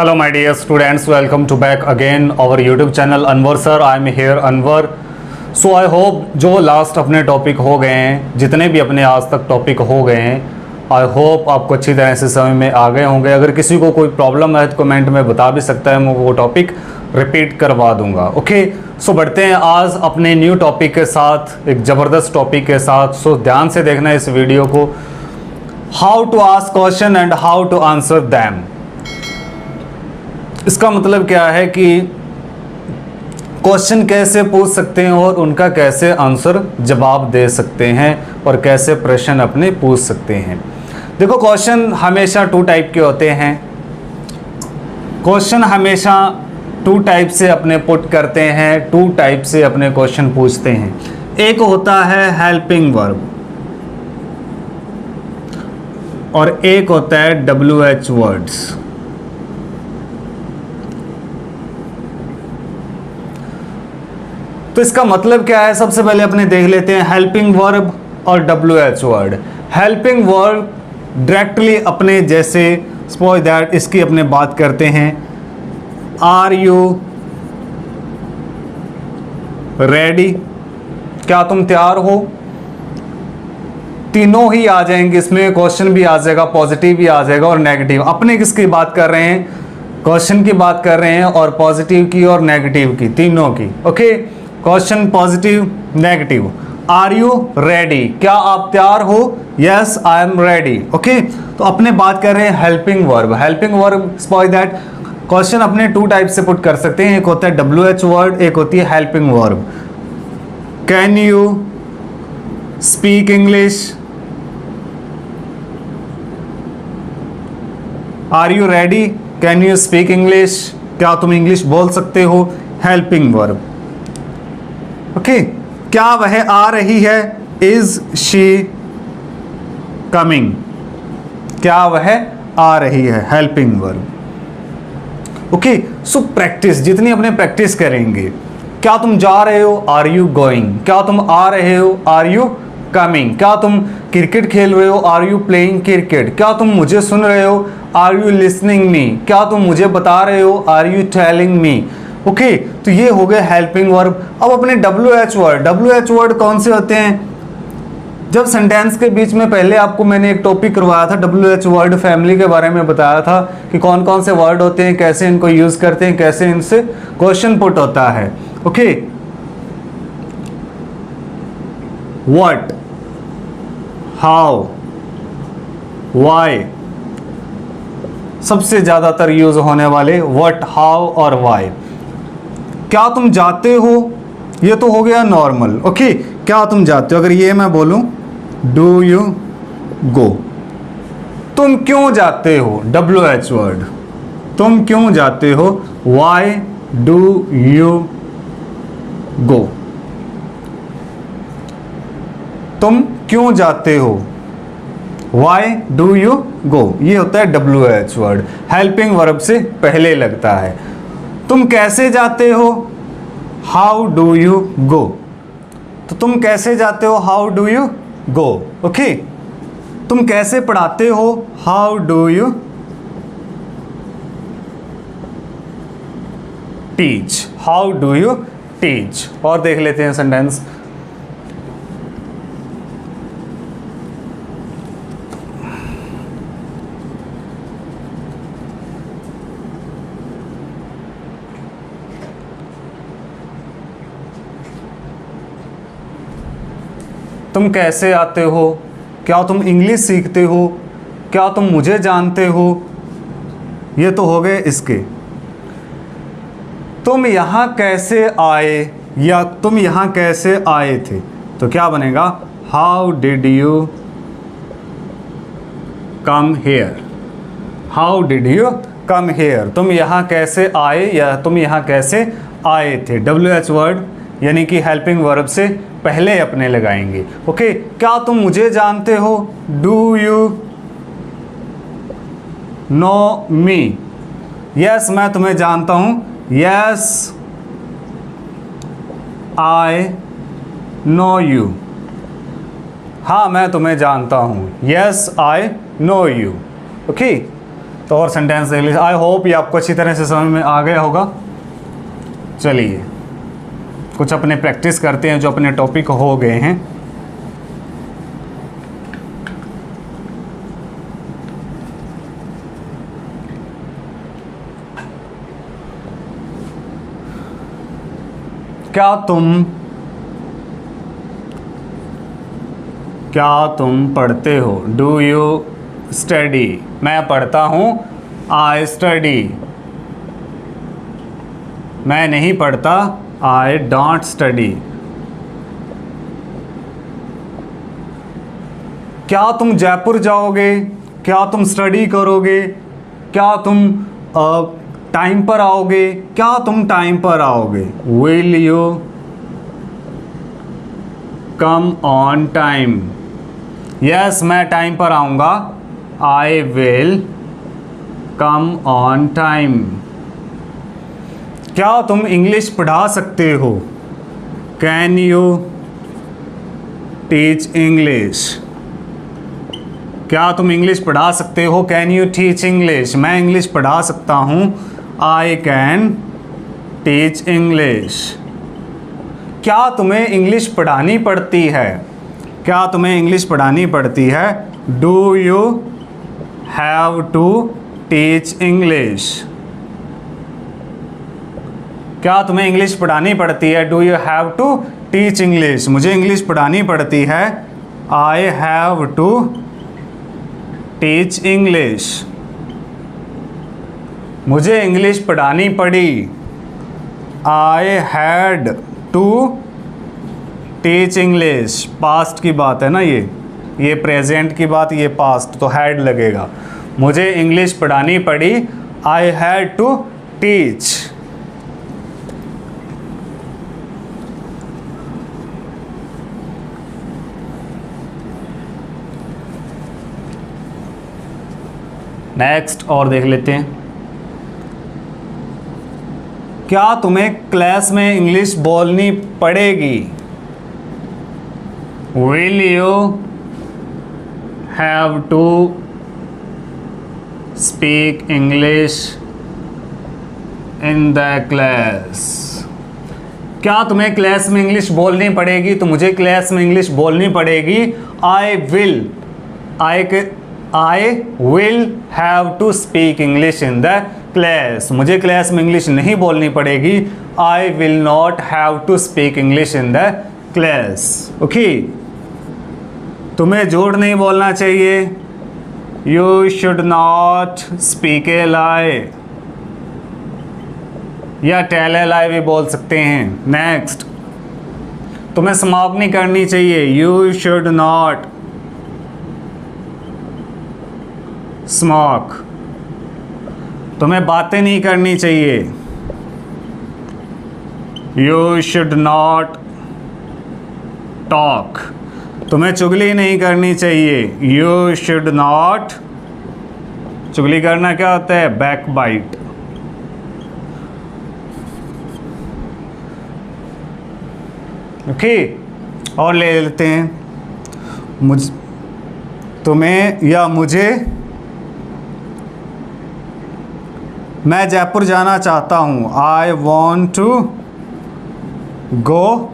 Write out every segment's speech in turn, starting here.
Hello my dear students, welcome to back again our YouTube channel Anwar sir. I am here Anwar. So I hope जो last अपने topic हो गए हैं, जितने भी अपने आज तक टॉपिक हो गए हैं, आई होप आपको अच्छी तरह से समझ में आ गए होंगे। अगर किसी को कोई प्रॉब्लम है तो कमेंट में बता भी सकता है, मैं वो टॉपिक रिपीट करवा दूंगा। ओके, सो बढ़ते हैं आज अपने न्यू टॉपिक के साथ, एक ज़बरदस्त टॉपिक के साथ। सो ध्यान से देखना इस वीडियो को। How to ask question and how to answer them. इसका मतलब क्या है कि क्वेश्चन कैसे पूछ सकते हैं और उनका कैसे आंसर जवाब दे सकते हैं और कैसे प्रश्न अपने पूछ सकते हैं। देखो, क्वेश्चन हमेशा टू टाइप के होते हैं। क्वेश्चन हमेशा टू टाइप से अपने पुट करते हैं, टू टाइप से अपने क्वेश्चन पूछते हैं। एक होता है हेल्पिंग वर्ब और एक होता है WH वर्ड्स। तो इसका मतलब क्या है, सबसे पहले अपने देख लेते हैं हेल्पिंग वर्ब और WH word. Helping verb directly अपने जैसे सपोज दैट इसकी अपने बात करते हैं, आर यू रेडी, क्या तुम तैयार हो। तीनों ही आ जाएंगे इसमें, क्वेश्चन भी आ जाएगा, पॉजिटिव भी आ जाएगा और नेगेटिव। अपने किसकी बात कर रहे हैं, क्वेश्चन की बात कर रहे हैं और पॉजिटिव की और नेगेटिव की, तीनों की। Okay, question positive negative. Are you ready, क्या आप तैयार हो। Yes I am ready. Okay, तो अपने बात कर रहे हैं helping verb. Helping verb suppose that question अपने टू टाइप से पुट कर सकते हैं, एक होता है WH वर्ड, एक होती है helping verb. Can you speak English, are you ready, can you speak English, क्या तुम इंग्लिश बोल सकते हो। Helping verb. ओके, क्या वह आ रही है, इज शी कमिंग, क्या वह आ रही है, helping verb. Okay, so practice, जितनी अपने प्रैक्टिस करेंगे। क्या तुम जा रहे हो, आर यू गोइंग, क्या तुम आ रहे हो, आर यू कमिंग, क्या तुम क्रिकेट खेल रहे हो, आर यू प्लेइंग क्रिकेट, क्या तुम मुझे सुन रहे हो, आर यू लिसनिंग मी, क्या तुम मुझे बता रहे हो, are you telling me. Okay, तो ये हो गए हेल्पिंग वर्ब। अब अपने WH वर्ड। WH वर्ड कौन से होते हैं, जब सेंटेंस के बीच में पहले आपको मैंने एक टॉपिक करवाया था, WH वर्ड फैमिली के बारे में बताया था कि कौन कौन से वर्ड होते हैं, कैसे इनको यूज करते हैं, कैसे इनसे क्वेश्चन पुट होता है। ओके, व्हाट, हाउ, व्हाई, सबसे ज्यादातर यूज होने वाले व्हाट, हाउ और व्हाई। क्या तुम जाते हो, ये तो हो गया नॉर्मल। ओके, क्या तुम जाते हो, अगर ये मैं बोलूं डू यू गो। तुम क्यों जाते हो, WH वर्ड, तुम क्यों जाते हो, वाई डू यू गो, तुम क्यों जाते हो, वाई डू यू गो। ये होता है WH वर्ड, हेल्पिंग वर्ब से पहले लगता है। तुम कैसे जाते हो, हाउ डू यू गो, तो तुम कैसे जाते हो, how do you go. Okay, तुम कैसे पढ़ाते हो, how do you teach, how do you teach. और देख लेते हैं सेंटेंस। तुम कैसे आते हो, क्या तुम इंग्लिश सीखते हो, क्या तुम मुझे जानते हो। ये तो हो गए इसके। तुम यहाँ कैसे आए या तुम यहाँ कैसे आए थे, तो क्या बनेगा, how did you come here, how did you come here. तुम यहाँ कैसे आए या तुम यहाँ कैसे आए थे। WH वर्ड यानी कि हेल्पिंग वर्ब से पहले अपने लगाएंगे। ओके, क्या तुम मुझे जानते हो, do you know me, yes मैं तुम्हें जानता हूं, यस आई नो यू, हाँ मैं तुम्हें जानता हूं, yes I know you. Okay, तो और सेंटेंस देख लीजिए। आई होप ये आपको अच्छी तरह से समझ में आ गया होगा। चलिए कुछ अपने प्रैक्टिस करते हैं जो अपने टॉपिक हो गए हैं। क्या तुम पढ़ते हो? Do you study? मैं पढ़ता हूँ। I study. मैं नहीं पढ़ता। I don't study. क्या तुम जयपुर जाओगे? क्या तुम स्टडी करोगे? क्या तुम टाइम पर आओगे? क्या तुम टाइम पर आओगे? Will you come on time? Yes, मैं टाइम पर आऊँगा। I will come on time. क्या तुम इंग्लिश पढ़ा सकते हो? Can you teach English? क्या तुम इंग्लिश पढ़ा सकते हो? Can you teach English? मैं इंग्लिश पढ़ा सकता हूँ। I can teach English. क्या तुम्हें इंग्लिश पढ़ानी पड़ती है? क्या तुम्हें इंग्लिश पढ़ानी पड़ती है? Do you have to teach English? क्या तुम्हें इंग्लिश पढ़ानी पड़ती है? Do you have to teach English? मुझे इंग्लिश पढ़ानी पड़ती है। I have to teach English. मुझे इंग्लिश पढ़ानी पड़ी। I had to teach English. Past की बात है ना, ये प्रेजेंट की बात, ये पास्ट, तो हैड लगेगा। मुझे इंग्लिश पढ़ानी पड़ी। I had to teach. Next और देख लेते हैं। क्या तुम्हें क्लास में इंग्लिश बोलनी पड़ेगी? Will you have to speak English in the class? क्या तुम्हें क्लास में इंग्लिश बोलनी पड़ेगी? तो मुझे क्लास में इंग्लिश बोलनी पड़ेगी। I will have to speak English in the class. मुझे क्लास में इंग्लिश नहीं बोलनी पड़ेगी। I will not have to speak English in the class. Okay, तुम्हें झूठ नहीं बोलना चाहिए। You should not speak a lie, या टेल ए लाई भी बोल सकते हैं। नेक्स्ट, तुम्हें स्मोक नहीं करनी चाहिए। You should not smoke. तुम्हें बातें नहीं करनी चाहिए। You should not talk. तुम्हें चुगली नहीं करनी चाहिए। यू शुड नॉट, चुगली करना क्या होता है? Back bite. ओके, और ले लेते हैं। तुम्हें या मुझे, मैं जयपुर जाना चाहता हूँ। I want to go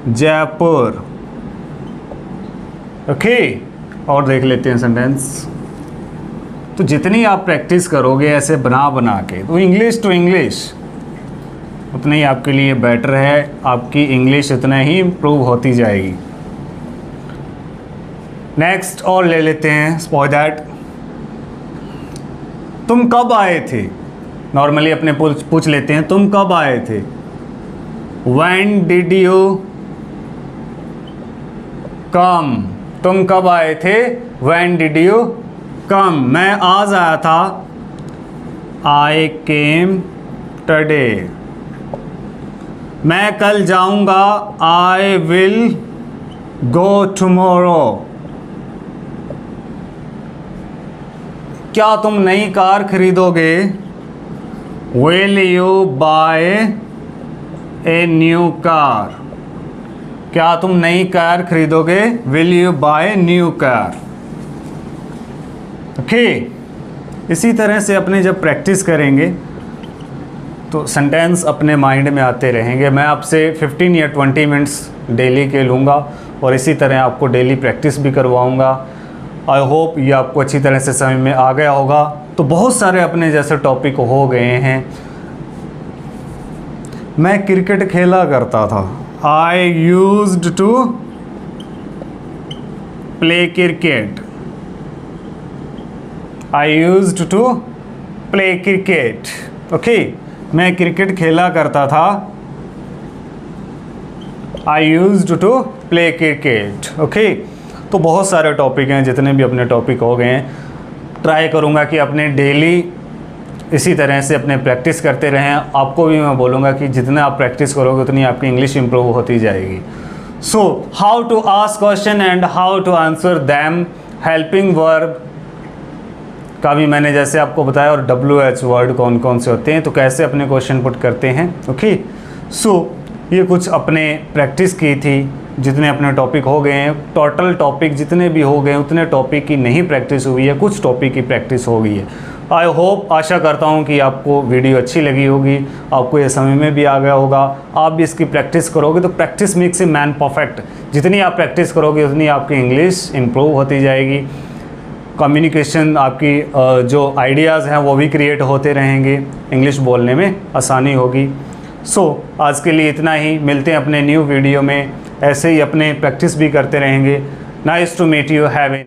Jaipur. Okay, और देख लेते हैं सेंटेंस। तो जितनी आप प्रैक्टिस करोगे ऐसे बना बना के, तो इंग्लिश टू इंग्लिश उतना ही आपके लिए बेटर है। आपकी इंग्लिश उतना ही इम्प्रूव होती जाएगी। नेक्स्ट और ले लेते हैं। फॉर दैट, तुम कब आए थे? नॉर्मली अपने पूछ लेते हैं, तुम कब आए थे? When did you come? तुम कब आए थे? When did you come? मैं आज आया था। I came today. मैं कल जाऊंगा। I will go tomorrow. क्या तुम नई कार खरीदोगे? Will you buy a new car? क्या तुम नई कार खरीदोगे? Will you buy a new car? Okay, इसी तरह से अपने जब प्रैक्टिस करेंगे तो सेंटेंस अपने माइंड में आते रहेंगे। मैं आपसे 15 या 20 मिनट्स डेली के लूँगा और इसी तरह आपको डेली प्रैक्टिस भी करवाऊँगा। आई होप ये आपको अच्छी तरह से समझ में आ गया होगा। तो बहुत सारे अपने जैसे टॉपिक हो गए हैं। मैं क्रिकेट खेला करता था, I used to play cricket, I used to play cricket. Okay, मैं क्रिकेट खेला करता था, I used to play cricket. Okay, तो बहुत सारे टॉपिक हैं, जितने भी अपने टॉपिक हो गए हैं ट्राई करूँगा कि अपने डेली इसी तरह से अपने प्रैक्टिस करते रहें। आपको भी मैं बोलूँगा कि जितना आप प्रैक्टिस करोगे उतनी आपकी इंग्लिश इंप्रूव होती जाएगी। So how to ask question and how to answer them, helping verb का भी मैंने जैसे आपको बताया, और WH वर्ड कौन कौन से होते हैं, तो कैसे अपने क्वेश्चन पुट करते हैं। ओके, सो ये कुछ अपने प्रैक्टिस की थी, जितने अपने टॉपिक हो गए हैं। टोटल टॉपिक जितने भी हो गए उतने टॉपिक की नहीं प्रैक्टिस हुई है, कुछ टॉपिक की प्रैक्टिस हो गई है। आई होप, आशा करता हूँ कि आपको वीडियो अच्छी लगी होगी, आपको ये समझ में भी आ गया होगा। आप भी इसकी प्रैक्टिस करोगे तो practice makes a man perfect. जितनी आप प्रैक्टिस करोगे उतनी आपकी इंग्लिश इम्प्रूव होती जाएगी, कम्युनिकेशन आपकी जो आइडियाज़ हैं वो भी क्रिएट होते रहेंगे, इंग्लिश बोलने में आसानी होगी। सो आज के लिए इतना ही, मिलते हैं अपने न्यू वीडियो में। ऐसे ही अपने प्रैक्टिस भी करते रहेंगे। Nice to meet you, have A